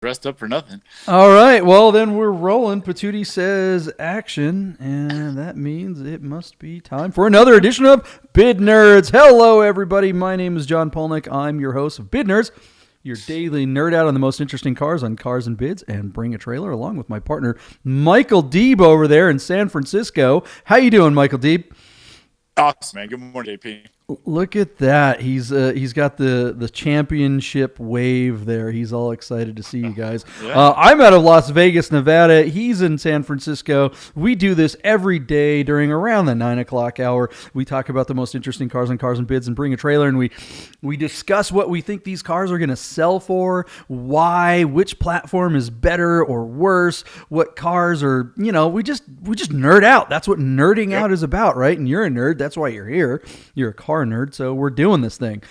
dressed up for nothing. All right, well then we're rolling. Patootie says action, and that means it must be time for another edition of Bid Nerds. Hello, everybody. My name is John Polnik. I'm your host of Bid Nerds, your daily nerd out on the most interesting cars on Cars and Bids, and bring a trailer along with my partner Michael Deeb over there in San Francisco. How you doing, Michael Deeb? Awesome, man. Good morning, JP. Look at that. He's got the championship wave there. He's all excited to see you guys. Yeah. I'm out of Las Vegas, Nevada. He's in San Francisco. We do this every day during around the 9 o'clock hour. We talk about the most interesting cars on Cars and Bids and bring a trailer, and we discuss what we think these cars are going to sell for, why, which platform is better or worse, what cars are, we just nerd out. That's what nerding out is about, right? And you're a nerd. That's why you're here. You're a car nerd, so we're doing this thing.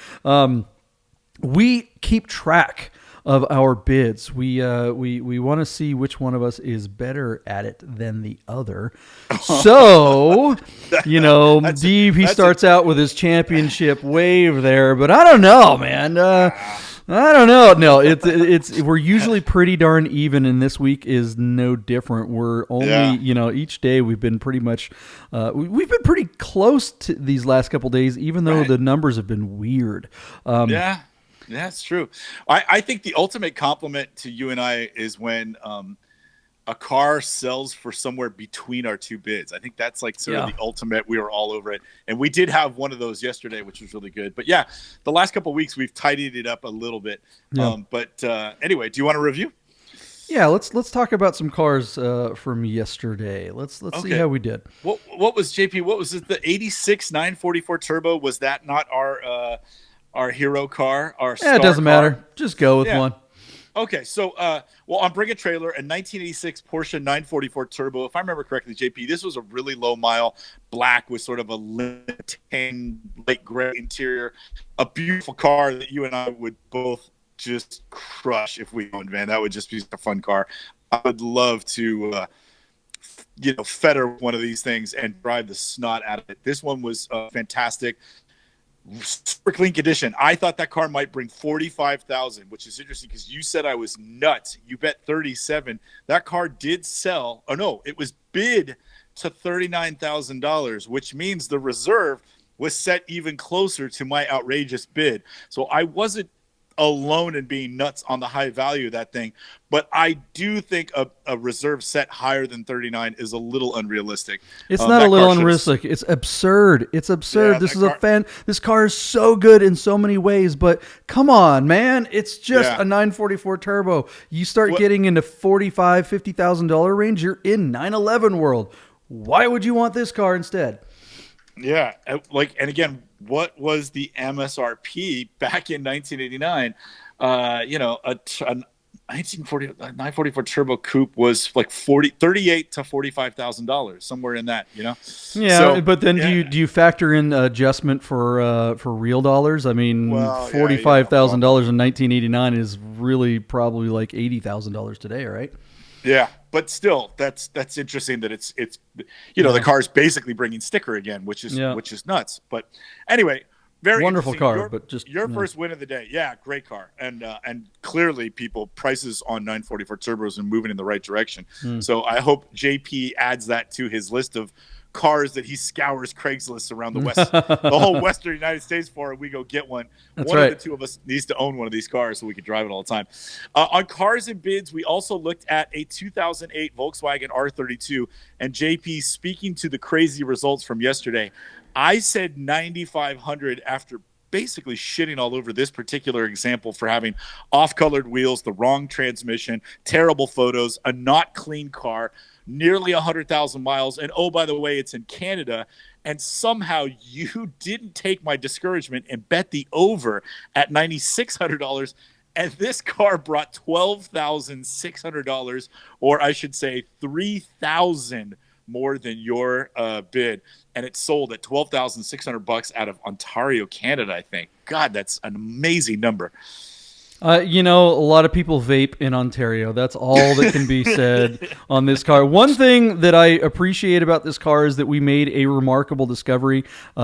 We keep track of our bids. We want to see which one of us is better at it than the other. So, Deeb, he starts out with his championship wave there, but I don't know, man. I don't know. No, it's we're usually pretty darn even, and this week is no different. We're only, each day we've been pretty much, we've been pretty close to these last couple days, even though the numbers have been weird. Yeah, that's true. I think the ultimate compliment to you and I is when a car sells for somewhere between our two bids. I think that's like sort of the ultimate. We were all over it. And we did have one of those yesterday, which was really good. But yeah, the last couple of weeks we've tidied it up a little bit. Yeah. But anyway, do you want to review? Yeah, let's talk about some cars from yesterday. Let's see how we did. What was JP? What was it? The 86 944 Turbo? Was that not our hero car? Our star it doesn't car? matter. Just go with one. Okay, so on Bring a Trailer, a 1986 Porsche 944 Turbo. If I remember correctly, JP, this was a really low mile black with sort of a tan light gray interior. A beautiful car that you and I would both just crush if we owned, man. That would just be a fun car. I would love to, fetter one of these things and drive the snot out of it. This one was fantastic. Super clean condition. I thought that car might bring 45,000, which is interesting because you said I was nuts. You bet 37. That car did sell. Oh no, it was bid to $39,000, which means the reserve was set even closer to my outrageous bid. So I wasn't alone in being nuts on the high value of that thing, but I do think a reserve set higher than 39 is a little unrealistic. It's not a little unrealistic. It's absurd. It's absurd. Yeah, this car is so good in so many ways, but come on, man. It's just a 944 Turbo. You start getting into $50,000 range, you're in 911 world. Why would you want this car instead? Yeah, and again, what was the MSRP back in 1989? A 944 Turbo Coupe was like $38,000 to $45,000, somewhere in that, Yeah, so, but then do you factor in adjustment for real dollars? I mean, $45,000 in 1989 is really probably like $80,000 today, right? Yeah, but still, that's interesting that it's the car's basically bringing sticker again, which is nuts. But anyway, very wonderful car, but just your first win of the day. Yeah, great car, and clearly prices on 944 turbos are moving in the right direction. So I hope JP adds that to his list of cars that he scours Craigslist around the whole Western United States for, and we go get one. That's one right. of the two of us needs to own one of these cars so we can drive it all the time. On Cars and Bids, we also looked at a 2008 Volkswagen R32, and JP, speaking to the crazy results from yesterday, I said 9,500 after basically shitting all over this particular example for having off-colored wheels, the wrong transmission, terrible photos, a not clean car, nearly 100,000 miles. And oh, by the way, it's in Canada. And somehow you didn't take my discouragement and bet the over at $9,600. And this car brought $12,600, or I should say $3,000 more than your bid. And it sold at $12,600 out of Ontario, Canada, I think. God, that's an amazing number. A lot of people vape in Ontario. That's all that can be said on this car. One thing that I appreciate about this car is that we made a remarkable discovery. We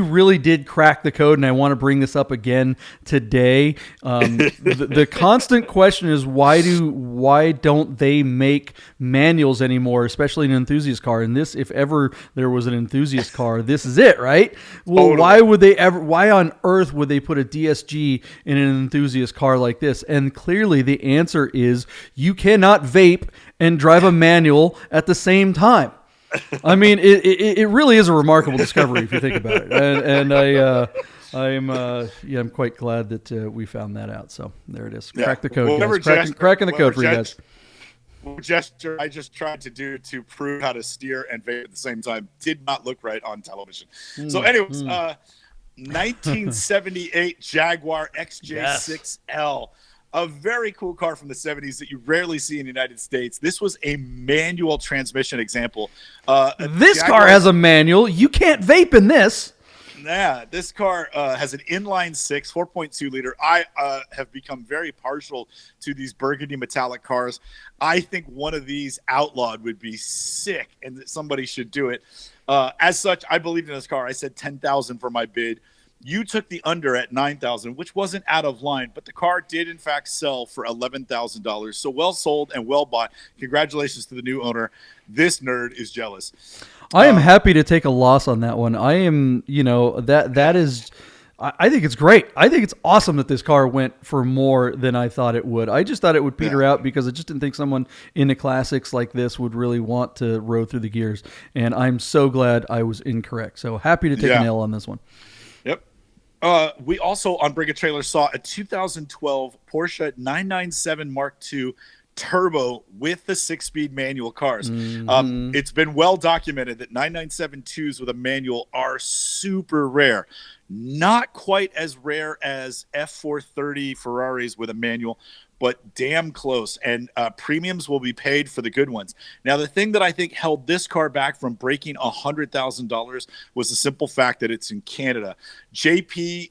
really did crack the code, and I want to bring this up again today. The constant question is why don't they make manuals anymore, especially an enthusiast car? And this, if ever there was an enthusiast car, this is it, right? Well, Totally. why on earth would they put a DSG in an enthusiast car like this? And clearly the answer is you cannot vape and drive a manual at the same time. I mean, it really is a remarkable discovery if you think about it. I'm quite glad that we found that out. So there it is. Crack the code, guys. Cracking the code for you guys. Gesture I just tried to do to prove how to steer and vape at the same time did not look right on television. So anyways, 1978 Jaguar XJ6L, a very cool car from the 70s that you rarely see in the United States. This was a manual transmission example. This car has a manual. You can't vape in this. Yeah, this car has an inline six, 4.2 liter. I have become very partial to these burgundy metallic cars. I think one of these outlawed would be sick, and that somebody should do it. As such, I believed in this car. I said $10,000 for my bid. You took the under at $9,000, which wasn't out of line, but the car did in fact sell for $11,000. So well sold and well bought. Congratulations to the new owner. This nerd is jealous. I am happy to take a loss on that one. I am, that is, I think it's great. I think it's awesome that this car went for more than I thought it would. I just thought it would peter out because I just didn't think someone into classics like this would really want to row through the gears. And I'm so glad I was incorrect. So happy to take an L on this one. Yep. We also on Bring a Trailer saw a 2012 Porsche 997 Mark II turbo with the 6-speed manual cars. It's been well documented that 997-2s with a manual are super rare. Not quite as rare as F430 Ferraris with a manual, but damn close. And premiums will be paid for the good ones. Now, the thing that I think held this car back from breaking $100,000 was the simple fact that it's in Canada. JP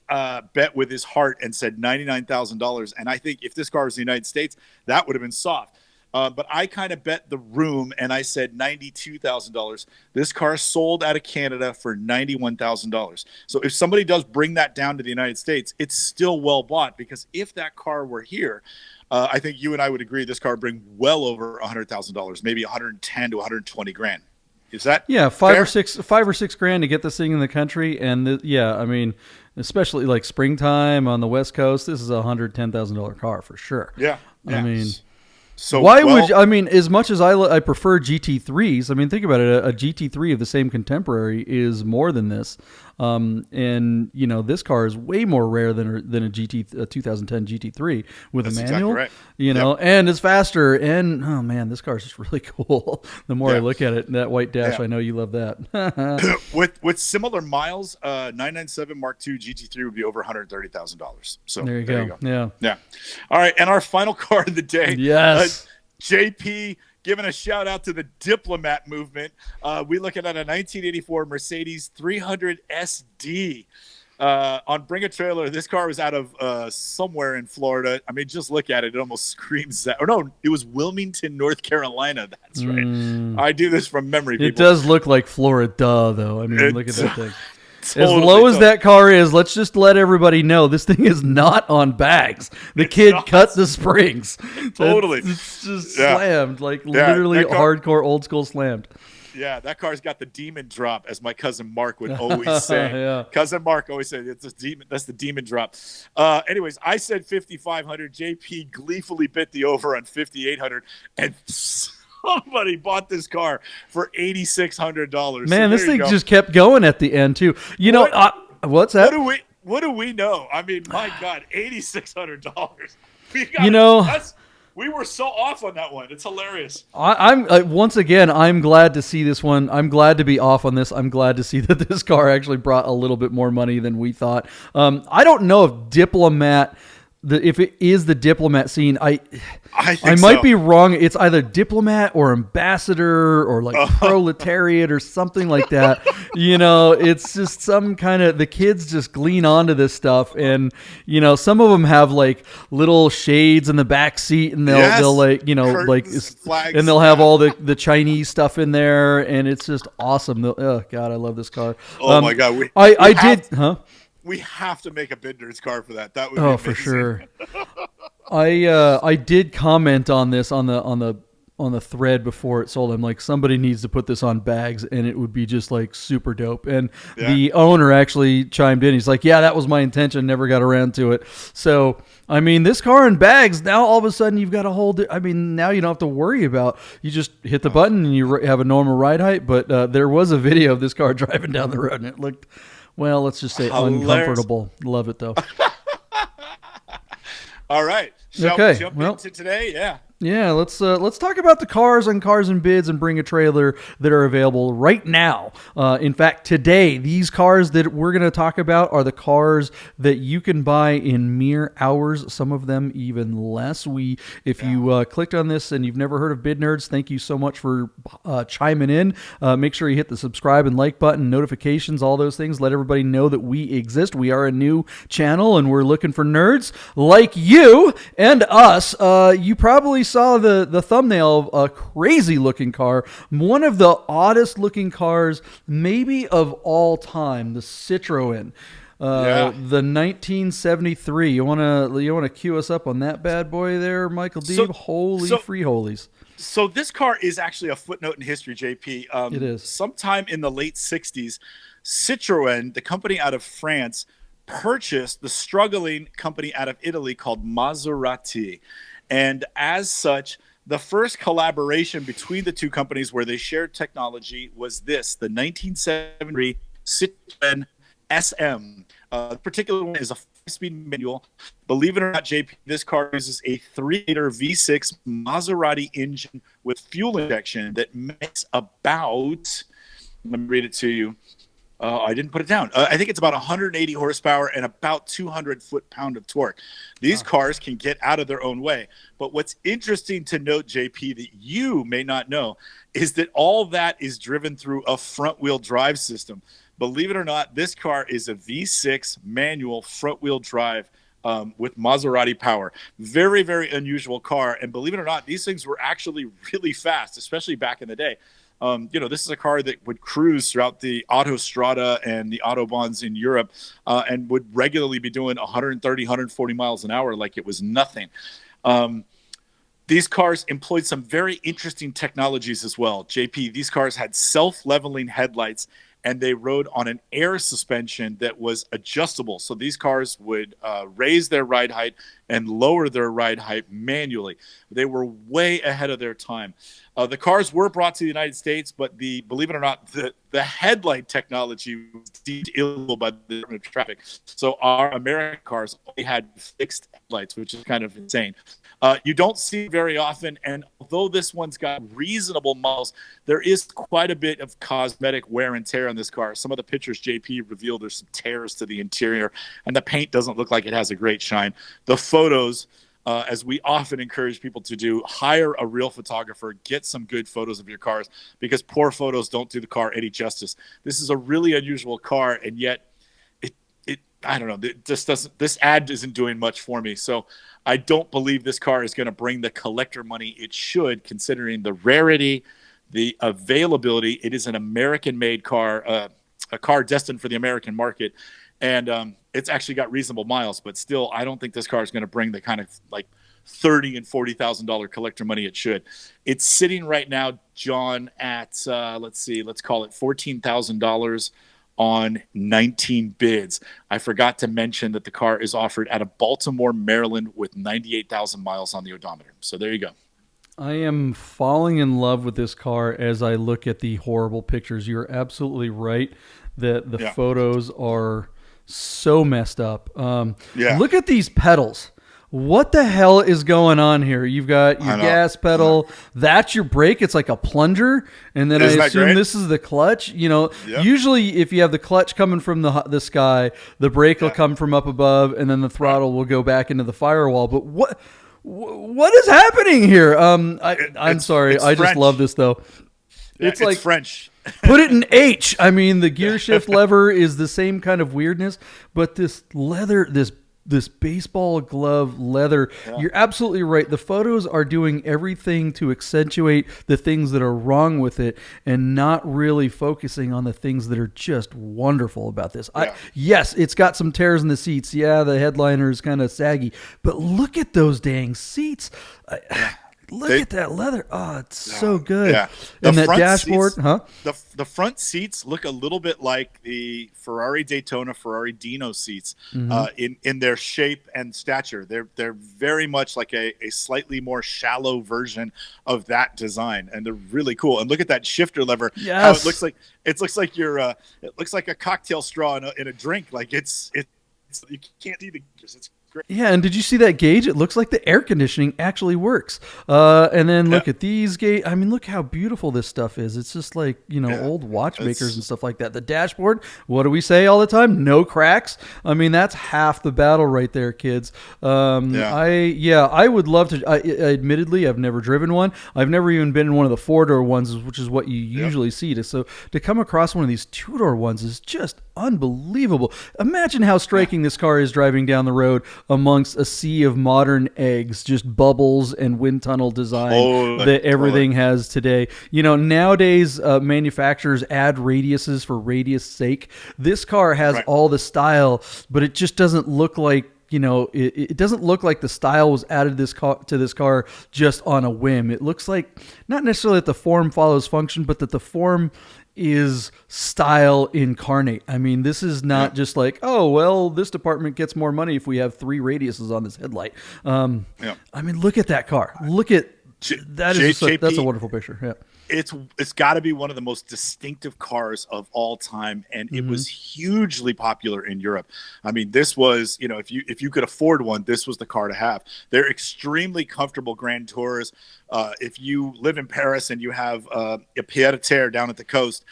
bet with his heart and said $99,000. And I think if this car was in the United States, that would have been soft. But I kind of bet the room, and I said $92,000. This car sold out of Canada for $91,000. So if somebody does bring that down to the United States, it's still well bought, because if that car were here, I think you and I would agree this car would bring well over $100,000, maybe 110 to 120 grand. Is that five or six grand to get this thing in the country? And I mean, especially like springtime on the West Coast, this is a $110,000 car for sure. Yeah. I mean. So as much as I prefer GT3s, I mean, think about it. A GT3 of the same contemporary is more than this. And this car is way more rare than a 2010 GT3 with a manual, exactly right. And it's faster. And oh man, this car is just really cool. The more I look at it, that white dash, I know you love that. with similar miles, 997 Mark II GT3 would be over $130,000. So there you go. Yeah. All right. And our final car of the day. Yes. JP, giving a shout out to the diplomat movement. We looking at a 1984 Mercedes 300 SD. On Bring a Trailer, this car was out of somewhere in Florida. I mean, just look at it. It almost screams that. Or no, it was Wilmington, North Carolina. That's right. I do this from memory, people. It does look like Florida, though. I mean, look at that thing. Totally as low as that car is, let's just let everybody know this thing is not on bags. The kid cut the springs. Totally. It's just slammed, literally hardcore old school slammed. Yeah, that car's got the demon drop, as my cousin Mark would always say. Cousin Mark always said it's a demon. That's the demon drop. Anyways, I said 5,500. JP gleefully bit the over on 5,800, and somebody bought this car for $8,600. Man, this thing just kept going at the end too. What's that? What do we know? I mean, my God, $8,600. We were so off on that one. It's hilarious. I'm once again, I'm glad to see this one. I'm glad to be off on this. I'm glad to see that this car actually brought a little bit more money than we thought. I don't know if Diplomat if it is the diplomat scene, I think might so. be wrong. It's either diplomat or ambassador or like proletariat or something like that. It's just some kind of, the kids just glean onto this stuff, and some of them have like little shades in the back seat, and they'll like curtains, flags, and they'll have all the Chinese stuff in there, and it's just awesome. Oh God, I love this car. Oh my God, we have to make a Bid Nerds car for that. That would be amazing. For sure. I did comment on this on the thread before it sold. I'm like, somebody needs to put this on bags, and it would be just like super dope. And the owner actually chimed in. He's like, yeah, that was my intention. Never got around to it. So, I mean, this car in bags, now all of a sudden you've got to hold it. I mean, now you don't have to worry about, you just hit the button and you have a normal ride height. But there was a video of this car driving down the road, and it looked, well, let's just say uncomfortable. Love it though. All right. Shall we jump into today? Yeah. Yeah, let's talk about the cars on Cars and Bids and Bring a Trailer that are available right now. In fact, today, these cars that we're going to talk about are the cars that you can buy in mere hours, some of them even less. If you clicked on this and you've never heard of Bid Nerds, thank you so much for chiming in. Make sure you hit the subscribe and like button, notifications, all those things. Let everybody know that we exist. We are a new channel, and we're looking for nerds like you and us. You probably saw the thumbnail of a crazy looking car, one of the oddest looking cars maybe of all time, the Citroen, the 1973. You want to cue us up on that bad boy there, Michael Deeb? Holy free holies. So this car is actually a footnote in history, JP. It is. Sometime in the late 60s, Citroen, the company out of France, purchased the struggling company out of Italy called Maserati. And as such, the first collaboration between the two companies where they shared technology was the 1973 Citroen SM. The particular one is a 5-speed manual. Believe it or not, JP, this car uses a 3-liter V6 Maserati engine with fuel injection that makes about, let me read it to you. I didn't put it down. I think it's about 180 horsepower and about 200 foot-pound of torque. These cars can get out of their own way. But what's interesting to note, JP, that you may not know, is that all that is driven through a front-wheel drive system. Believe it or not, this car is a V6 manual front-wheel drive with Maserati power. Very, very unusual car. And believe it or not, these things were actually really fast, especially back in the day. This is a car that would cruise throughout the Autostrada and the Autobahns in Europe and would regularly be doing 130, 140 miles an hour like it was nothing. These cars employed some very interesting technologies as well. JP, these cars had self-leveling headlights, and they rode on an air suspension that was adjustable. So these cars would raise their ride height and lower their ride height manually. They were way ahead of their time. The cars were brought to the United States, but believe it or not, the headlight technology was deemed illegal by the Department of Traffic. So our American cars only had fixed headlights, which is kind of insane. You don't see very often, and although this one's got reasonable miles, there is quite a bit of cosmetic wear and tear on this car. Some of the pictures JP revealed there's some tears to the interior, and the paint doesn't look like it has a great shine. The photos, as we often encourage people to do, hire a real photographer, get some good photos of your cars, because poor photos don't do the car any justice. This is a really unusual car, and yet I don't know, this ad isn't doing much for me. So I don't believe this car is going to bring the collector money it should, considering the rarity, the availability. It is an American-made car, a car destined for the American market, and it's actually got reasonable miles. But still, I don't think this car is going to bring the kind of like $30,000 and $40,000 collector money it should. It's sitting right now, John, at let's call it $14,000 on 19 bids. I forgot to mention that the car is offered out of Baltimore, Maryland, with 98,000 miles on the odometer. So there you go. I am falling in love with this car as I look at the horrible pictures. You're absolutely right that the photos are so messed up. Look at these pedals. What the hell is going on here? You've got your I know. gas pedal. That's your brake. It's like a plunger. And then Isn't I that assume great? this is the clutch. Yep. Usually if you have the clutch coming from the sky, the brake will Yeah. come from up above, and then the Right. throttle will go back into the firewall. But what is happening here? I'm sorry. It's I just love French. this though. Yeah, It's it's like French. put it in H. I mean, the gear shift lever is the same kind of weirdness, but this leather, this baseball glove leather, Yeah. you're absolutely right. The photos are doing everything to accentuate the things that are wrong with it and not really focusing on the things that are just wonderful about this. Yeah. Yes, it's got some tears in the seats. Yeah, the headliner is kind of saggy, but look at those dang seats. Look They- at that leather. Oh, it's so good. Yeah. And that front dashboard, seats, huh? The front seats look a little bit like the Ferrari Daytona, Ferrari Dino seats in their shape and stature. They're very much like a slightly more shallow version of that design, and they're really cool. And look at that shifter lever. How Yes. it looks like it looks like a cocktail straw in a drink. Like it's you can't see the gears. It's great. Yeah, and did you see that gauge? It looks like the air conditioning actually works. And then look at these gauge. I mean, look how beautiful this stuff is. It's just like, old watchmakers and stuff like that. The dashboard, what do we say all the time? No cracks. I mean, that's half the battle right there, kids. I would love to. Admittedly, I've never driven one. I've never even been in one of the four-door ones, which is what you usually see. So to come across one of these two-door ones is just unbelievable. Imagine how striking this car is driving down the road amongst a sea of modern eggs, just bubbles and wind tunnel design that everything has today. Nowadays manufacturers add radiuses for radius sake. This car has all the style, but it just doesn't look like it doesn't look like the style was added to this car just on a whim. It looks like not necessarily that the form follows function, but that the form is style incarnate. I mean, this is not just like, oh, well, this department gets more money if we have 3 radiuses on this headlight. I mean, look at that car. Look at that. That's a wonderful picture. Yeah. It's got to be one of the most distinctive cars of all time, and it was hugely popular in Europe. I mean, this was, if you could afford one, this was the car to have. They're extremely comfortable Grand Tours. If you live in Paris and you have a pied-à-terre down at the coast,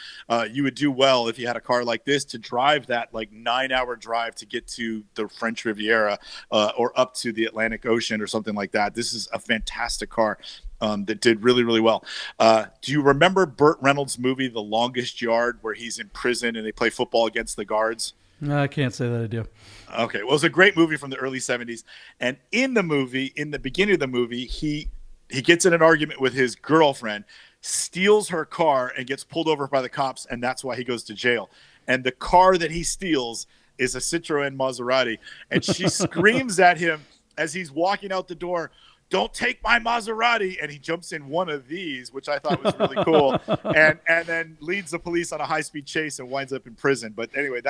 you would do well if you had a car like this to drive that like 9-hour drive to get to the French Riviera or up to the Atlantic Ocean or something like that. This is a fantastic car. That did really, really well. Do you remember Burt Reynolds' movie, The Longest Yard, where he's in prison and they play football against the guards? No, I can't say that I do. Okay, well, it's a great movie from the early 70s. And in the movie, in the beginning of the movie, he gets in an argument with his girlfriend, steals her car, and gets pulled over by the cops, and that's why he goes to jail. And the car that he steals is a Citroen Maserati, and she screams at him as he's walking out the door, "Don't take my Maserati," and he jumps in one of these, which I thought was really cool, and then leads the police on a high-speed chase and winds up in prison. But anyway,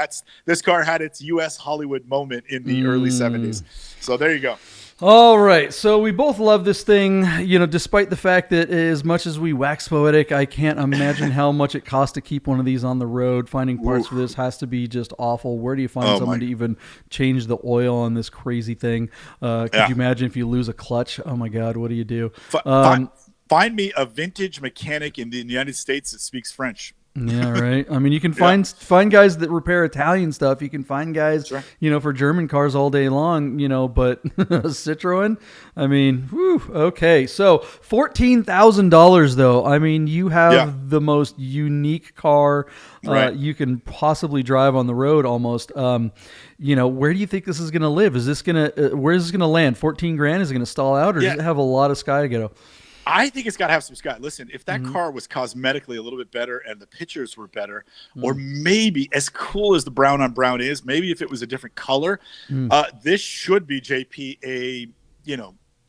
this car had its U.S. Hollywood moment in the early 70s. So there you go. All right, so we both love this thing, despite the fact that as much as we wax poetic, I can't imagine how much it costs to keep one of these on the road. Finding parts for this has to be just awful. Where do you find someone to even change the oil on this crazy thing? Could you imagine if you lose a clutch? Oh my God, what do you do? Find me a vintage mechanic in the United States that speaks French. Yeah, right. I mean, you can find guys that repair Italian stuff. You can find guys, for German cars all day long, but Citroen, I mean, whew, okay. So $14,000 though. I mean, you have the most unique car you can possibly drive on the road almost. Where do you think this is going to live? Is this going to, where is this going to land? 14 grand? Is it going to stall out, or does it have a lot of sky to go? I think it's got to have some sky. Listen, if that car was cosmetically a little bit better and the pictures were better, or maybe as cool as the brown on brown is, maybe if it was a different color, this should be, JP, a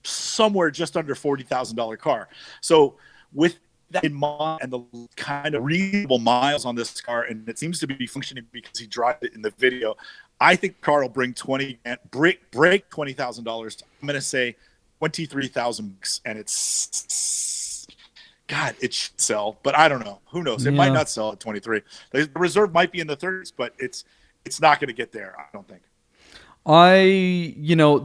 somewhere just under $40,000 car. So with that in mind and the kind of reasonable miles on this car, and it seems to be functioning because he drives it in the video, I think the car will bring break $20,000. I'm going to say 23,000, and it's it should sell, but I don't know. Who knows? It might not sell at 23. The reserve might be in the 30s, but it's not going to get there, I don't think. I,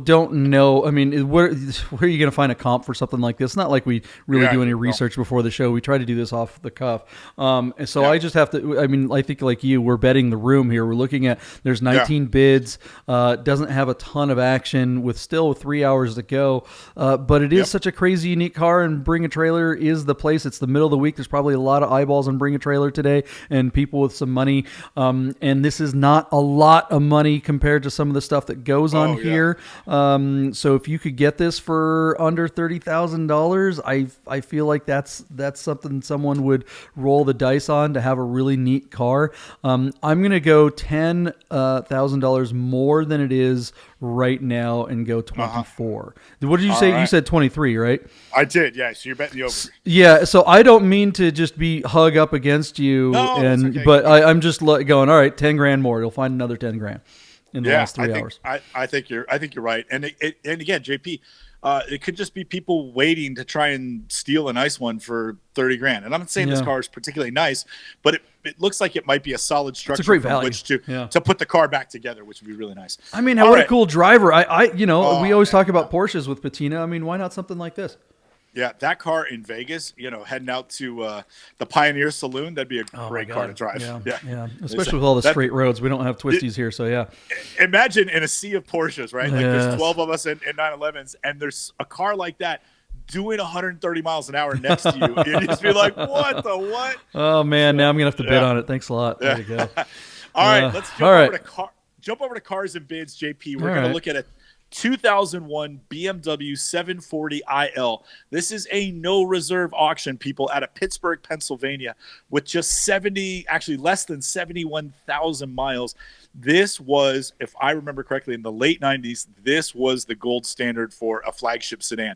don't know. I mean, where are you going to find a comp for something like this? Not like we really do any research before the show. We try to do this off the cuff. And so I just have to, I mean, I think like you, we're betting the room here. We're looking at, there's 19 bids, doesn't have a ton of action with still 3 hours to go. But it is such a crazy, unique car, and Bring a Trailer is the place. It's the middle of the week. There's probably a lot of eyeballs on Bring a Trailer today and people with some money. And this is not a lot of money compared to some of the stuff that goes on here. So if you could get this for under $30,000, I feel like that's something someone would roll the dice on to have a really neat car. I'm going to go $10,000 more than it is right now and go 24. What did you say? Right. You said 23, right? I did. Yeah. So you're betting the over. Yeah. So I don't mean to just be hug up against you, but I'm just going, all right, 10 grand more. You'll find another 10 grand in the last 3 hours. I think you're right. And again, JP, it could just be people waiting to try and steal a nice one for 30 grand. And I'm not saying this car is particularly nice, but it looks like it might be a solid structure from which to put the car back together, which would be really nice. I mean, what a cool driver. We always talk about Porsches with patina. I mean, why not something like this? Yeah, that car in Vegas, heading out to the Pioneer Saloon, that'd be a great car to drive. Yeah. Especially with all the straight roads. We don't have twisties here, so yeah. Imagine in a sea of Porsches, right? Like there's 12 of us in 911s, and there's a car like that doing 130 miles an hour next to you. You'd just be like, what the what? Oh, man, now I'm going to have to bid on it. Thanks a lot. There you go. All right, let's jump over to cars and bids, JP. We're going to look at 2001 BMW 740iL. This is a no reserve auction, people, out of Pittsburgh, Pennsylvania, with just less than 71,000 miles. This was, if I remember correctly, in the late 90s, this was the gold standard for a flagship sedan.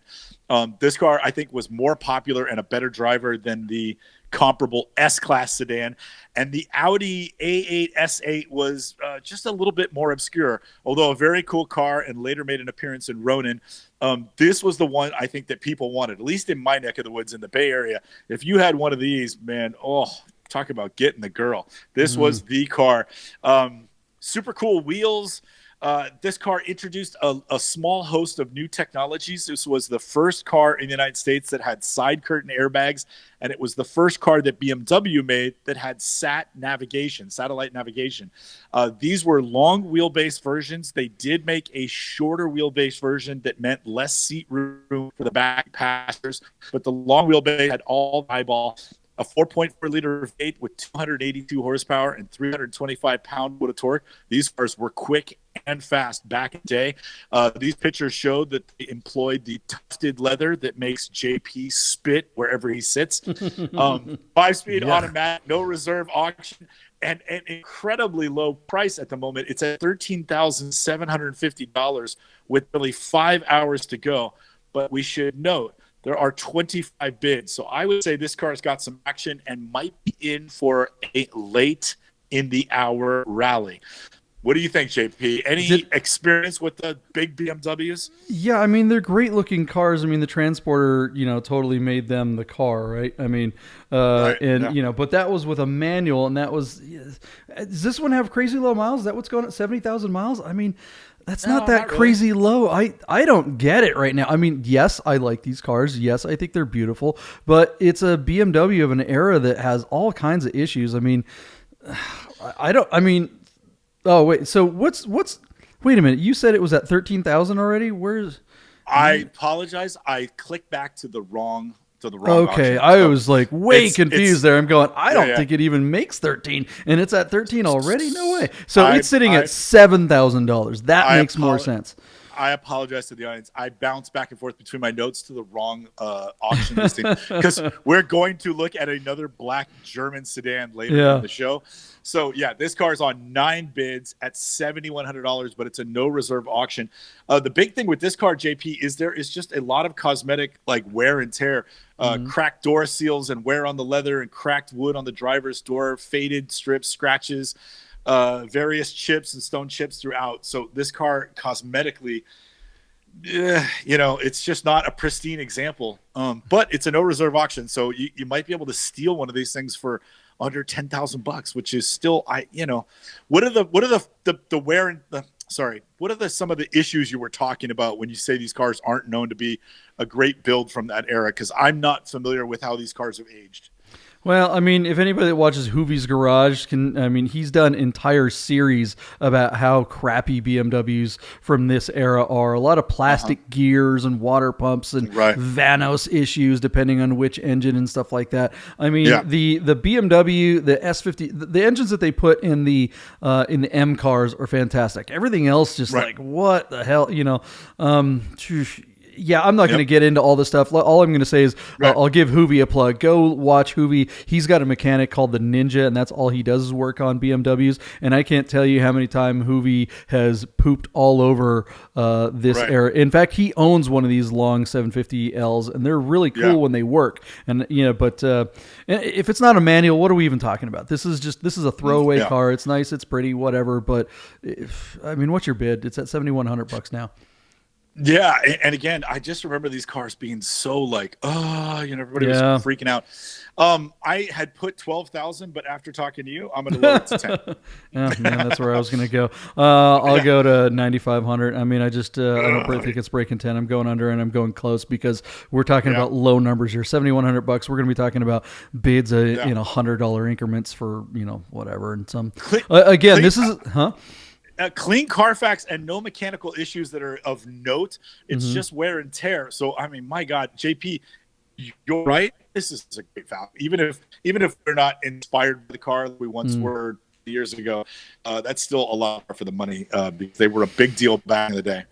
This car, I think, was more popular and a better driver than the comparable S-Class sedan. And the Audi A8 S8 was just a little bit more obscure, although a very cool car and later made an appearance in Ronin. This was the one I think that people wanted, at least in my neck of the woods in the Bay Area. If you had one of these, man, talk about getting the girl. This was the car. Super cool wheels. This car introduced a small host of new technologies. This was the first car in the United States that had side curtain airbags, and it was the first car that BMW made that had satellite navigation. These were long wheelbase versions. They did make a shorter wheelbase version that meant less seat room for the back passengers, but the long wheelbase had all eyeball. A 4.4-liter V8 with 282 horsepower and 325 pound-foot of torque. These cars were quick and fast back in the day. These pictures showed that they employed the tufted leather that makes JP spit wherever he sits. 5-speed automatic, no reserve auction, and an incredibly low price at the moment. It's at $13,750 with really 5 hours to go. But we should note, there are 25 bids. So I would say this car's got some action and might be in for a late in the hour rally. What do you think, JP? Any experience with the big BMWs? Yeah, I mean, they're great looking cars. I mean, the Transporter, totally made them the car, right? I mean, but that was with a manual, and that was, does this one have crazy low miles? Is that what's going at 70,000 miles? I mean, that's not that crazy low. I don't get it right now. I mean, yes, I like these cars. Yes, I think they're beautiful, but it's a BMW of an era that has all kinds of issues. I mean, oh wait, so wait a minute. You said it was at 13,000 already? I apologize. I clicked back to the wrong okay, auction. I was like confused there. I'm going, I don't think it even makes 13, and it's at 13 already? No way. So it's sitting at $7,000. That makes more sense. I apologize to the audience. I bounce back and forth between my notes to the wrong auction listing because we're going to look at another black German sedan later in the show. So, this car is on 9 bids at $7,100, but it's a no reserve auction. The big thing with this car, JP, is there is just a lot of cosmetic wear and tear. Cracked door seals and wear on the leather and cracked wood on the driver's door, faded strips, scratches. Various chips and stone chips throughout. So this car cosmetically, it's just not a pristine example. But it's a no reserve auction, so you might be able to steal one of these things for under $10,000, which is still, what are the wear and sorry, what are some of the issues you were talking about when you say these cars aren't known to be a great build from that era? Because I'm not familiar with how these cars have aged. Well, I mean, if anybody that watches Hoovie's Garage he's done entire series about how crappy BMWs from this era are. A lot of plastic gears and water pumps and Right. Vanos issues, depending on which engine and stuff like that. I mean, Yeah. the BMW, the S50, the engines that they put in the M cars are fantastic. Everything else, just Right. like, what the hell, yeah, I'm not going to Yep. get into all this stuff. All I'm going to say is Right. I'll give Hoovie a plug. Go watch Hoovie. He's got a mechanic called the Ninja, and that's all he does is work on BMWs. And I can't tell you how many times Hoovie has pooped all over this Right. era. In fact, he owns one of these long 750Ls, and they're really cool Yeah. when they work. And but if it's not a manual, what are we even talking about? This is a throwaway Yeah. car. It's nice, it's pretty, whatever. But what's your bid? It's at $7,100 now. Yeah, and again, I just remember these cars being so like, everybody was Yeah. freaking out. I had put 12,000, but after talking to you, I'm going to lower it to 10. Oh, man, that's where I was going to go. I'll go to 9,500. I mean, I don't think it's breaking 10. I'm going under and I'm going close because we're talking about low numbers here. $7,100. We're going to be talking about bids in $100 increments for, whatever. And some, this is, Clean Carfax and no mechanical issues that are of note. It's just wear and tear. So, I mean, my God, JP, you're right. This is a great value. Even if we're not inspired by the car that we once were years ago, that's still a lot for the money because they were a big deal back in the day.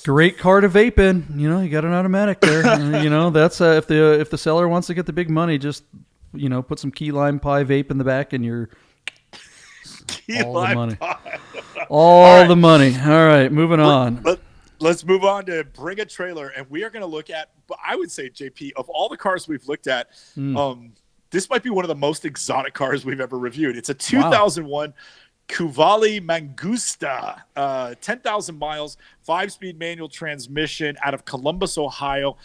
great car to vape in. You got an automatic there. That's if the seller wants to get the big money, just put some key lime pie vape in the back and you're all the money. All the money. All right, moving on. Let's move on to Bring a Trailer, and we are going to look at. But I would say, JP, of all the cars we've looked at, this might be one of the most exotic cars we've ever reviewed. It's a 2001 Qvale Mangusta, 10,000 miles, 5-speed manual transmission out of Columbus, Ohio.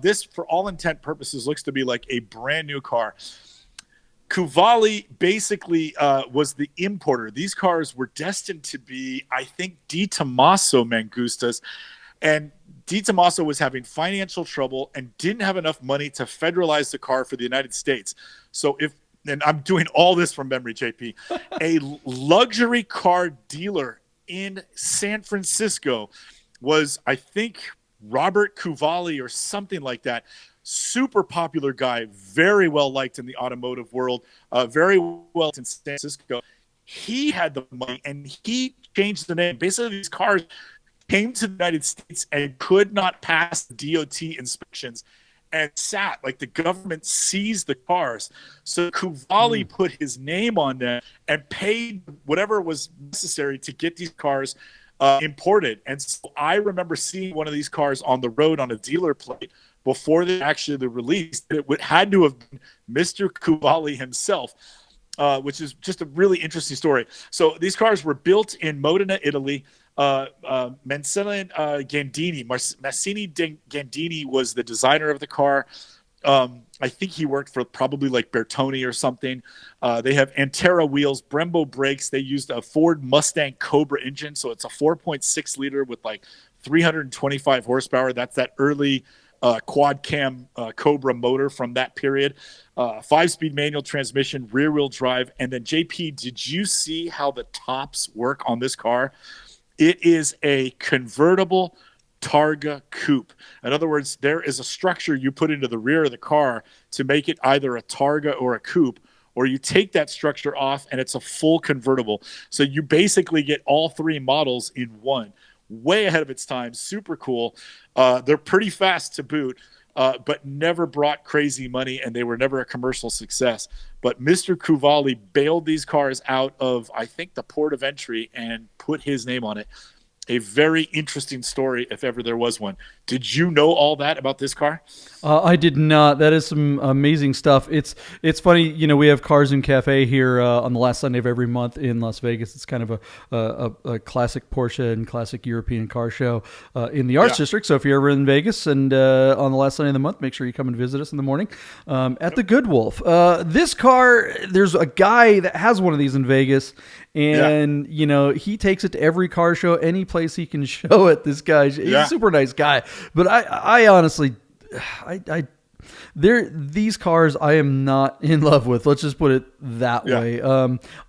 This, for all intent purposes, looks to be like a brand new car. Qvale basically was the importer. These cars were destined to be, I think, Di Tommaso Mangustas. And Di Tommaso was having financial trouble and didn't have enough money to federalize the car for the United States. So and I'm doing all this from memory, JP, a luxury car dealer in San Francisco was, I think, Robert Qvale or something like that. Super popular guy, very well liked in the automotive world, very well in San Francisco. He had the money and he changed the name. Basically, these cars came to the United States and could not pass DOT inspections and sat like the government seized the cars. So Qvale put his name on them and paid whatever was necessary to get these cars imported. And so I remember seeing one of these cars on the road on a dealer plate before they actually released. It had to have been Mr. Qvale himself, which is just a really interesting story. So these cars were built in Modena, Italy. Mancini Gandini was the designer of the car. I think he worked for probably like Bertoni or something. They have Antera wheels, Brembo brakes. They used a Ford Mustang Cobra engine. So it's a 4.6 liter with like 325 horsepower. That's that early quad cam Cobra motor from that period. 5-speed manual transmission, rear wheel drive. And then JP, did you see how the tops work on this car? It is a convertible Targa coupe. In other words, there is a structure you put into the rear of the car to make it either a Targa or a coupe, or you take that structure off and it's a full convertible. So you basically get all three models in one. Way ahead of its time, super cool. They're pretty fast to boot, but never brought crazy money, and they were never a commercial success. But Mr. Qvale bailed these cars out of, I think, the port of entry and put his name on it. A very interesting story, if ever there was one. Did you know all that about this car? I did not. That is some amazing stuff. It's funny, you know, we have Cars and Cafe here on the last Sunday of every month in Las Vegas. It's kind of a classic Porsche and classic European car show in the Arts District. So if you're ever in Vegas and on the last Sunday of the month, make sure you come and visit us in the morning at the Good Wolf. This car, there's a guy that has one of these in Vegas. And, you know, he takes it to every car show, any place he can show it. This guy, he's a super nice guy. But I honestly, these cars I am not in love with. Let's just put it that way.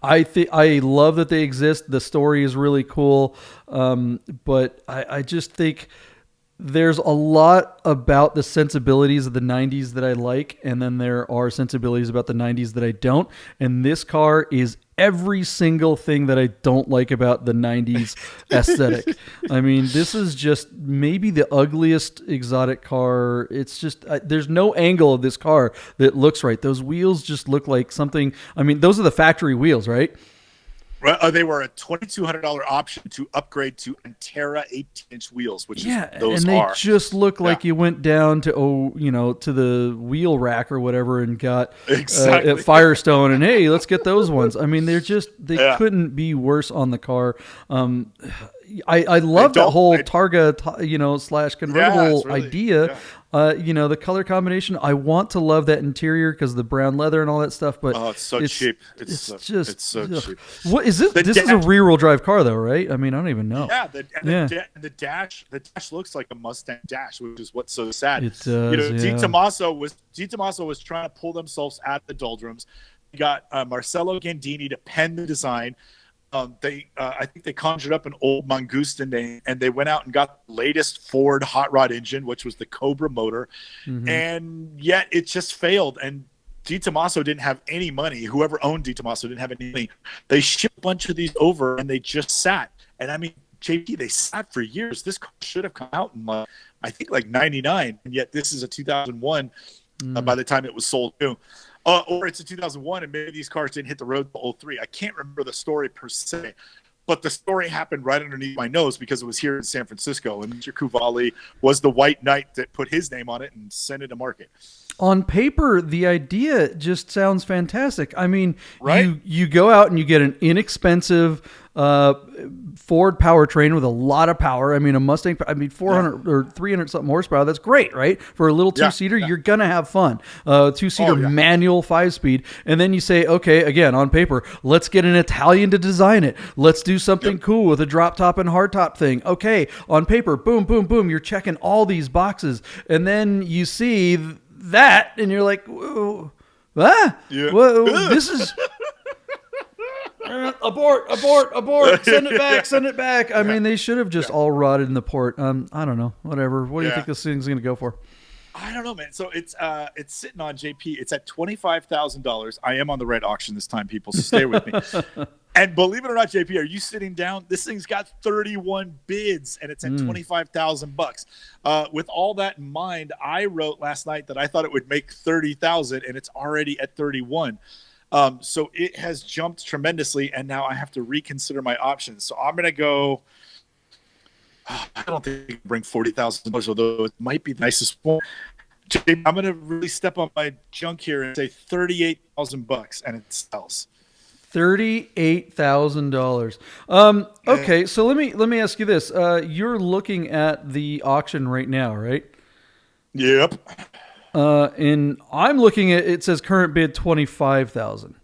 I love that they exist. The story is really cool. But I just think there's a lot about the sensibilities of the 90s that I like, and then there are sensibilities about the 90s that I don't. And this car is every single thing that I don't like about the 90s aesthetic. I mean, this is just maybe the ugliest exotic car. It's just, there's no angle of this car that looks right. Those wheels just look like something. I mean, those are the factory wheels, right? They were a $2,200 option to upgrade to Antera 18-inch wheels, which is those and they are. Just look like you went down to to the wheel rack or whatever and got at Firestone and hey, let's get those ones. I mean, they couldn't be worse on the car. I love that whole Targa, / convertible idea. The color combination. I want to love that interior because the brown leather and all that stuff. But it's so cheap. It's so cheap. What is this? This is a rear-wheel drive car, though, right? I mean, I don't even know. Yeah, the dash looks like a Mustang dash, which is what's so sad. It does. Di Tommaso was trying to pull themselves out of the doldrums. He got Marcello Gandini to pen the design. I think they conjured up an old Mangusta name, and they went out and got the latest Ford hot rod engine, which was the Cobra motor, and yet it just failed. And Di Tommaso didn't have any money. Whoever owned Di Tommaso didn't have any money. They shipped a bunch of these over, and they just sat. And I mean, JP, they sat for years. This car should have come out in I think 99, and yet this is a 2001 by the time it was sold new. Or it's a 2001, and maybe these cars didn't hit the road until 03. I can't remember the story per se, but the story happened right underneath my nose because it was here in San Francisco, and Mr. Qvale was the white knight that put his name on it and sent it to market. On paper, the idea just sounds fantastic. I mean, you go out and you get an inexpensive Ford powertrain with a lot of power. I mean, a Mustang, 400 or 300 something horsepower. That's great, right? For a little two-seater, you're going to have fun. Two-seater manual 5-speed. And then you say, okay, again, on paper, let's get an Italian to design it. Let's do something cool with a drop top and hard top thing. Okay, on paper, boom, boom, boom. You're checking all these boxes. And then you see that and you're like, whoa, this is abort, send it back. I mean, they should have just all rotted in the port. I don't know, whatever. What do you think this thing's gonna go for? I don't know, man. So it's sitting on JP. It's at $25,000. I am on the red auction this time, people, so stay with me. And believe it or not, JP, are you sitting down? This thing's got 31 bids, and it's at $25,000. With all that in mind, I wrote last night that I thought it would make 30,000, and it's already at 31. So it has jumped tremendously, and now I have to reconsider my options. So I'm gonna go. I don't think I can bring $40,000, although it might be the nicest one. I'm gonna really step on my junk here and say $38,000, and it sells. $38,000. Okay, so let me ask you this: you're looking at the auction right now, right? Yep. And I'm looking at it says current bid 25,000.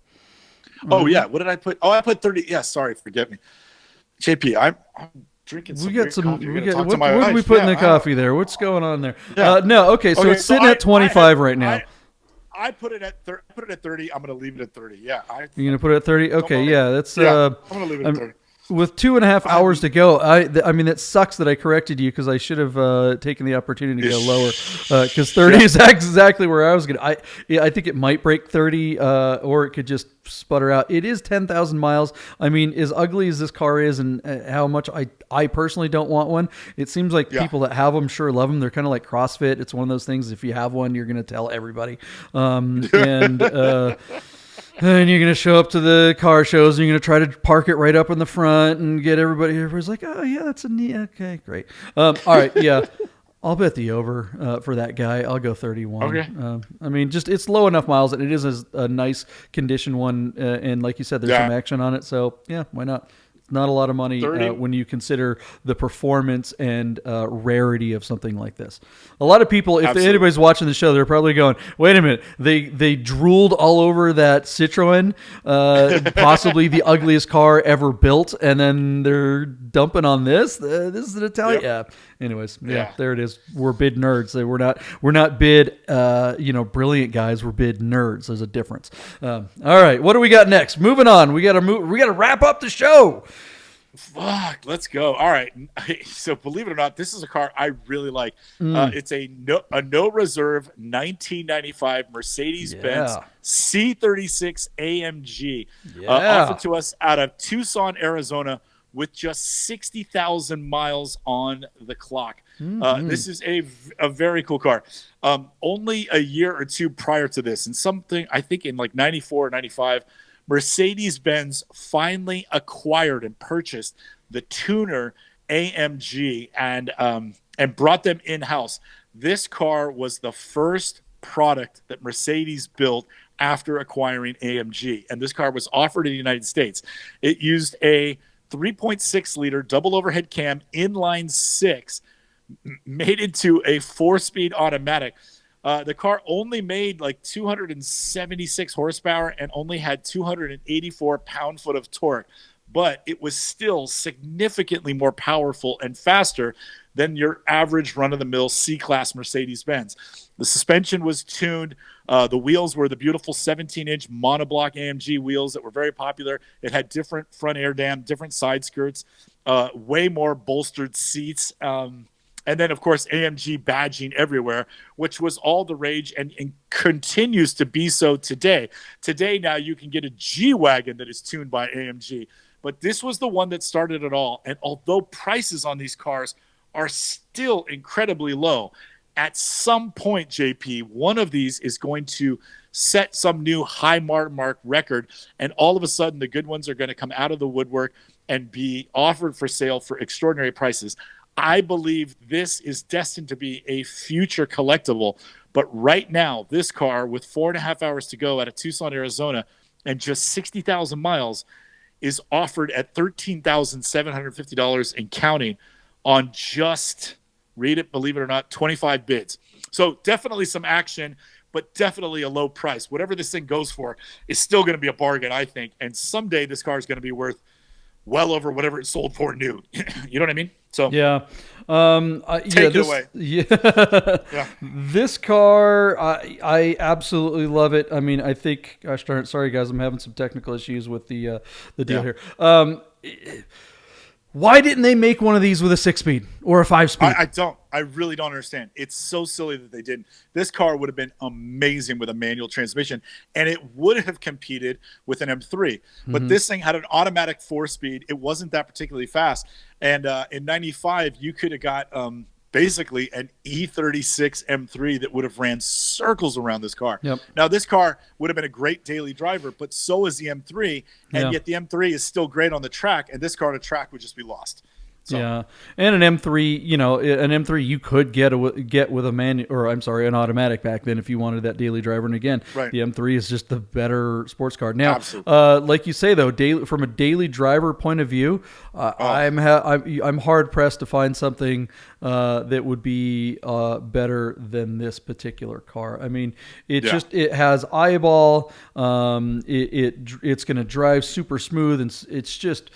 Oh yeah, what did I put? Oh, I put 30. Yeah, sorry, forget me. JP, I'm drinking some what what did we put in the coffee there? What's going on there? No, okay, so it's sitting at 25 right now. I put it at 30. I'm going to leave it at 30. Yeah. You're going to put it at 30? Okay, that's I'm going to leave it at 30. With 2.5 hours to go, I mean, that sucks that I corrected you because I should have taken the opportunity to go lower because 30 is exactly where I was going to. I think it might break 30 or it could just sputter out. It is 10,000 miles. I mean, as ugly as this car is and how much I personally don't want one, it seems like people that have them sure love them. They're kind of like CrossFit. It's one of those things. If you have one, you're going to tell everybody. And you're going to show up to the car shows and you're going to try to park it right up in the front and get everybody's like, oh, yeah, that's a neat. Okay, great. All right, yeah. I'll bet the over for that guy. I'll go 31. Okay. I mean, just it's low enough miles, and it is a nice condition one, and like you said, there's some action on it. So yeah, why not? It's not a lot of money 30. when you consider the performance and rarity of something like this. A lot of people, if anybody's watching the show, they're probably going, "Wait a minute, they drooled all over that Citroen, possibly the ugliest car ever built, and then they're dumping on this. This is an Italian." Yep. Yeah. Anyways, yeah, there it is. We're bid nerds. We're not bid, brilliant guys. We're bid nerds. There's a difference. All right, what do we got next? Moving on. We got to wrap up the show. Fuck, let's go. All right. So believe it or not, this is a car I really like. It's a no reserve 1995 Mercedes Benz C36 AMG, offered to us out of Tucson, Arizona, with just 60,000 miles on the clock. This is a very cool car. Only a year or two prior to this, and something I think in like 94 or 95, Mercedes-Benz finally acquired and purchased the tuner AMG and brought them in-house. This car was the first product that Mercedes built after acquiring AMG, and this car was offered in the United States. It used a 3.6 liter double overhead cam inline six, made into a 4-speed automatic. The car only made like 276 horsepower and only had 284 pound-foot of torque, but it was still significantly more powerful and faster than your average run-of-the-mill C-Class Mercedes-Benz. The suspension was tuned. The wheels were the beautiful 17-inch monoblock AMG wheels that were very popular. It had different front air dam, different side skirts, way more bolstered seats, and then, of course, AMG badging everywhere, which was all the rage and continues to be so today. Today, now you can get a G-Wagon that is tuned by AMG. But this was the one that started it all. And although prices on these cars are still incredibly low, at some point, JP, one of these is going to set some new high mark record. And all of a sudden, the good ones are going to come out of the woodwork and be offered for sale for extraordinary prices. I believe this is destined to be a future collectible. But right now, this car with 4.5 hours to go out of Tucson, Arizona, and just 60,000 miles is offered at $13,750 and counting on just, read it, believe it or not, 25 bids. So definitely some action, but definitely a low price. Whatever this thing goes for is still going to be a bargain, I think. And someday this car is going to be worth well over whatever it sold for new. You know what I mean? So yeah. Take it away. Yeah. This car, I absolutely love it. I mean, I think, gosh darn it, sorry guys, I'm having some technical issues with the deal here. Why didn't they make one of these with a 6-speed or a 5-speed? I really don't understand. It's so silly that they didn't. This car would have been amazing with a manual transmission, and it would have competed with an M3. But this thing had an automatic 4-speed. It wasn't that particularly fast. And in 95, you could have got basically an E36 M3 that would have ran circles around this car. Yep. Now, this car would have been a great daily driver, but so is the M3, and yet the M3 is still great on the track, and this car on the track would just be lost. So. Yeah, and an M3, an M3 you could get with a an automatic back then if you wanted that daily driver. And again, the M3 is just the better sports car. Now, like you say though, from a daily driver point of view, I'm hard pressed to find something that would be better than this particular car. I mean, it has eyeball. It's going to drive super smooth, and it's just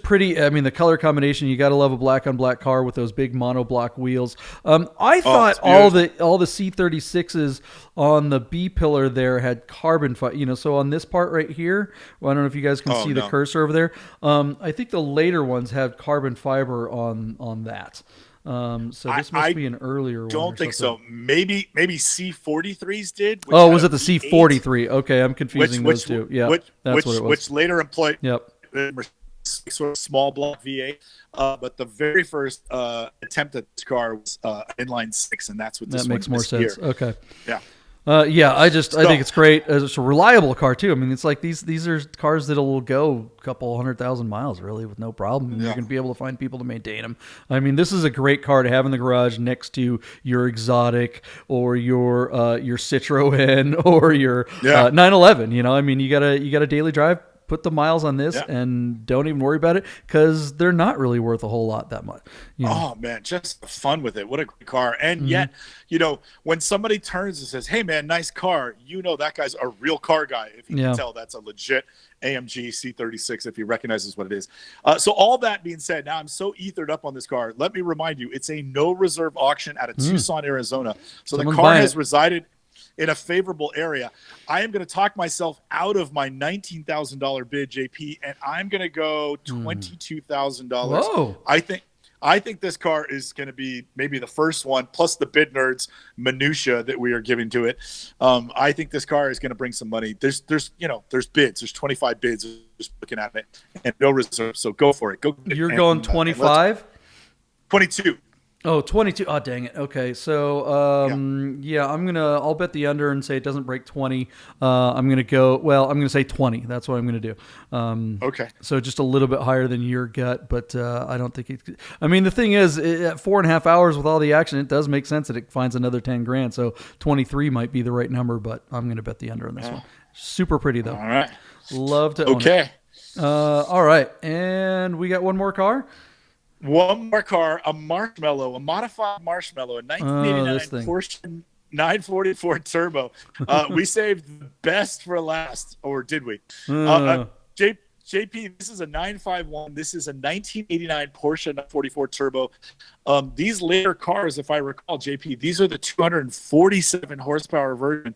pretty. I mean, the color combination, you got to love a black on black car with those big monoblock wheels. I thought all the C36s on the B pillar there had carbon fiber, so on this part right here, well, I don't know if you guys can see the cursor over there. I think the later ones have carbon fiber on that. So this must be an earlier one. Don't think so. Maybe C43s did. Was it the C43? Okay, I'm confusing those two. Yeah, that's what it was. Which later employed. Yep. Sort of small block V8, but the very first attempt at this car was inline 6, and that's what this makes more sense. Here. Okay. Yeah. Yeah, I think it's great. It's a reliable car too. I mean, it's like these are cars that'll go a couple 100,000 miles really with no problem. You're going to be able to find people to maintain them. I mean, this is a great car to have in the garage next to your exotic or your Citroen or your 911. You know, I mean, you got a daily drive. Put the miles on this and don't even worry about it because they're not really worth a whole lot that much. You know? Oh man, just fun with it. What a great car. And yet, you know, when somebody turns and says, "Hey man, nice car," you know that guy's a real car guy. If you can tell that's a legit AMG C36, if he recognizes what it is. So all that being said, now I'm so ethered up on this car. Let me remind you, it's a no reserve auction out of Tucson, Arizona. So the car has resided in a favorable area. I am going to talk myself out of my $19,000 bid, JP, and I'm going to go $22,000. Whoa. I think this car is going to be maybe the first one, plus the bid nerds minutia that we are giving to it. I think this car is going to bring some money. There's bids. There's 25 bids just looking at it, and no reserve. So go for it. Go. You're going 25? 22. Oh, 22. Oh, dang it. Okay. So, I'll bet the under and say it doesn't break 20. I'm going to say 20. That's what I'm going to do. Okay. So just a little bit higher than your gut, but I don't think I mean, the thing is, at 4.5 hours with all the action, it does make sense that it finds another 10 grand. So 23 might be the right number, but I'm going to bet the under on this one. Super pretty though. All right. Love to own it. All right. And we got one more car. One more car, a modified Marshmallow, a 1989 Porsche 944 Turbo. We saved the best for last, or did we? JP, this is a 951. This is a 1989 Porsche 944 Turbo. These later cars, if I recall, JP, these are the 247 horsepower version.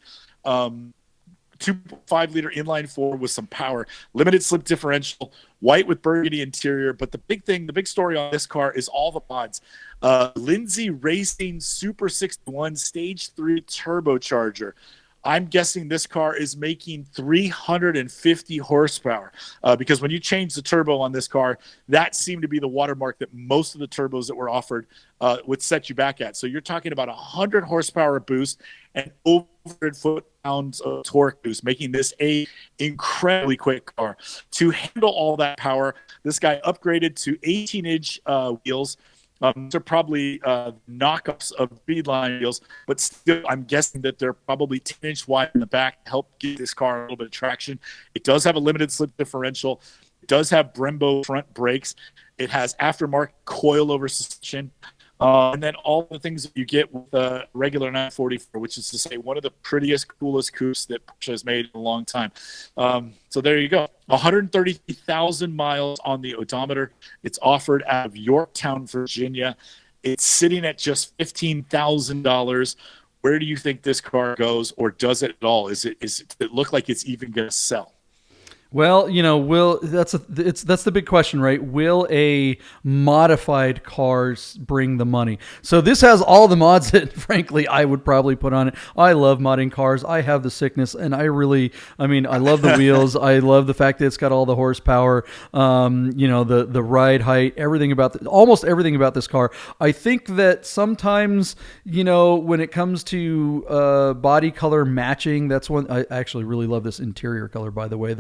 2.5-liter inline four with some power, limited slip differential, white with burgundy interior. But the big story on this car is all the mods. Lindsay Racing Super 61 Stage 3 turbocharger. I'm guessing this car is making 350 horsepower because when you change the turbo on this car, that seemed to be the watermark that most of the turbos that were offered would set you back at. So you're talking about 100 horsepower boost and over 100 foot-pounds of torque boost, making this a incredibly quick car. To handle all that power, this guy upgraded to 18-inch wheels. They're probably knockups of Speedline wheels, but still, I'm guessing that they're probably 10-inch wide in the back to help give this car a little bit of traction. It does have a limited slip differential. It does have Brembo front brakes. It has aftermarket coilover suspension. And then all the things that you get with a regular 944, which is to say one of the prettiest, coolest coupes that Porsche has made in a long time. So there you go. 130,000 miles on the odometer. It's offered out of Yorktown, Virginia. It's sitting at just $15,000. Where do you think this car goes, or does it at all? Does it look like it's even going to sell? Well, that's the big question, right? Will a modified car bring the money? So this has all the mods that, frankly, I would probably put on it. I love modding cars. I have the sickness, and I love the wheels. I love the fact that it's got all the horsepower, the ride height, almost everything about this car. I think that sometimes, when it comes to body color matching, that's one I actually really love. This interior color, by the way.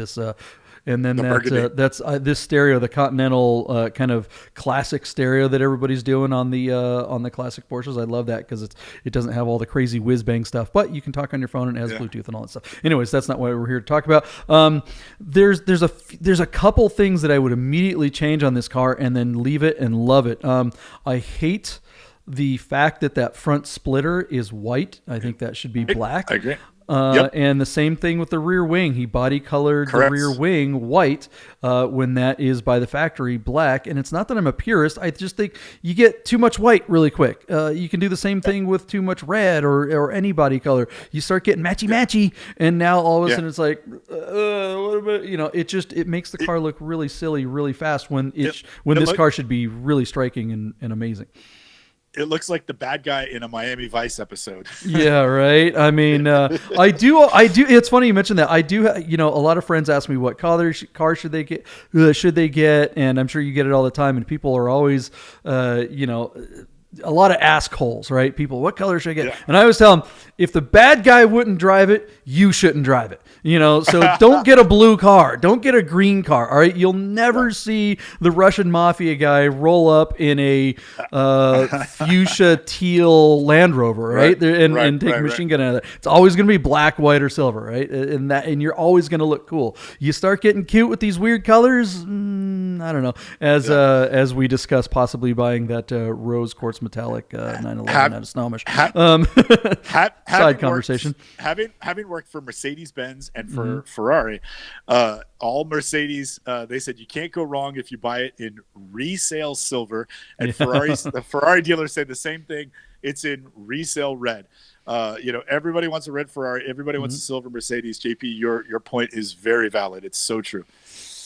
And then that's this stereo, the Continental kind of classic stereo that everybody's doing on the classic Porsches. I love that because it doesn't have all the crazy whiz bang stuff, but you can talk on your phone and it has Bluetooth and all that stuff. Anyways, that's not what we're here to talk about. There's a couple things that I would immediately change on this car and then leave it and love it. I hate the fact that front splitter is white. I think that should be black. I agree. And the same thing with the rear wing. He body colored the rear wing white when that is by the factory black. And it's not that I'm a purist. I just think you get too much white really quick. You can do the same thing with too much red or any body color. You start getting matchy, and now all of a sudden it's like, what about, it makes the car look really silly really fast when this car should be really striking and amazing. It looks like the bad guy in a Miami Vice episode. Yeah, right. I mean, I do. It's funny you mentioned that. I do. A lot of friends ask me what car should they get, and I'm sure you get it all the time. And people are always, a lot of ask holes, right? People, what color should I get? Yeah. And I always tell them, if the bad guy wouldn't drive it, you shouldn't drive it. So don't get a blue car. Don't get a green car. All right. You'll never see the Russian mafia guy roll up in a fuchsia teal Land Rover, right? And take a machine gun out of that. It's always going to be black, white, or silver, right? And you're always going to look cool. You start getting cute with these weird colors. I don't know. As we discussed, possibly buying that rose quartz metallic 911 out of Snohomish. Side conversation. Having worked for Mercedes Benz and for Ferrari, all Mercedes, they said you can't go wrong if you buy it in resale silver. And the Ferrari dealers say the same thing. It's in resale red. Everybody wants a red Ferrari. Everybody wants a silver Mercedes. JP, your point is very valid. It's so true.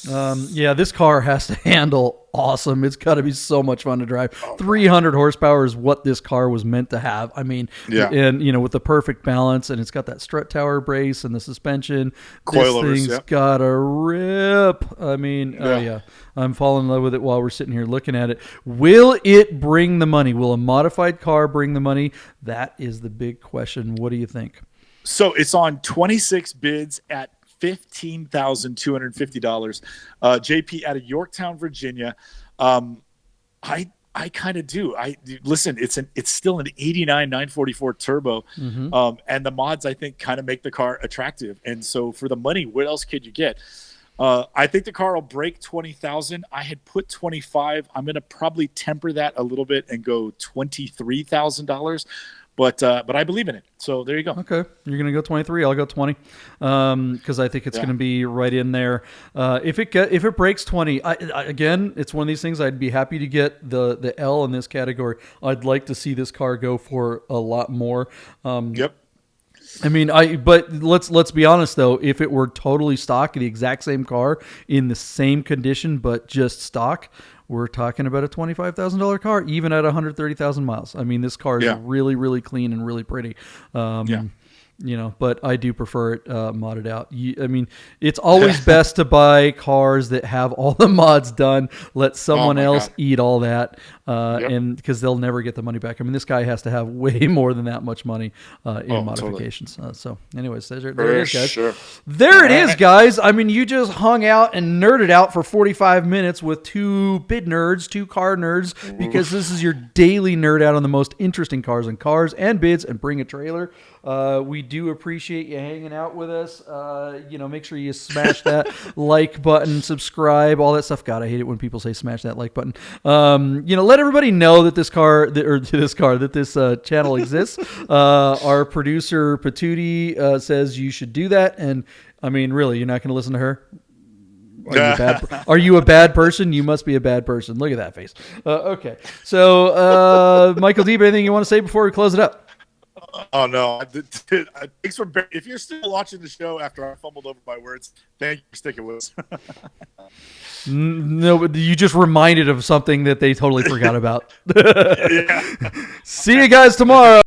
This car has to handle awesome. It's got to be so much fun to drive. 300 horsepower is what this car was meant to have. I mean, and with the perfect balance, and it's got that strut tower brace and the suspension. Coilovers, this thing's got a rip. I mean, I'm falling in love with it while we're sitting here looking at it. Will it bring the money? Will a modified car bring the money? That is the big question. What do you think? So it's on 26 bids at $15,250. JP out of Yorktown, Virginia. I kind of do. Listen. It's still an '89 944 turbo, and the mods I think kind of make the car attractive. And so for the money, what else could you get? I think the car will break 20,000. I had put 25. I'm going to probably temper that a little bit and go $23,000. But I believe in it. So there you go. Okay. You're going to go 23. I'll go 20 because I think it's going to be right in there. If it breaks 20, again, it's one of these things I'd be happy to get the L in this category. I'd like to see this car go for a lot more. Yep. I mean, but let's be honest though. If it were totally stock, the exact same car in the same condition, but just stock, we're talking about a $25,000 car, even at 130,000 miles. I mean, this car is really, really clean and really pretty. But I do prefer it modded out. I mean, it's always best to buy cars that have all the mods done. Let someone else eat all that, and because they'll never get the money back. I mean, this guy has to have way more than that much money in modifications. So, anyways, there it is, guys. Sure. There it is, guys. I mean, you just hung out and nerded out for 45 minutes with two car nerds, because this is your daily nerd out on the most interesting cars and bids, and bring a trailer. We do appreciate you hanging out with us. Make sure you smash that like button, subscribe, all that stuff. God, I hate it when people say smash that like button. Let everybody know that this channel exists. Our producer Patootie says you should do that, and I mean, really, you're not going to listen to her? Are you a bad person? You must be a bad person. Look at that face. Okay, so Michael Deeb, anything you want to say before we close it up? Oh no! Thanks for if you're still watching the show after I fumbled over my words. Thank you for sticking with us. No, but you just reminded of something that they totally forgot about. See you guys tomorrow.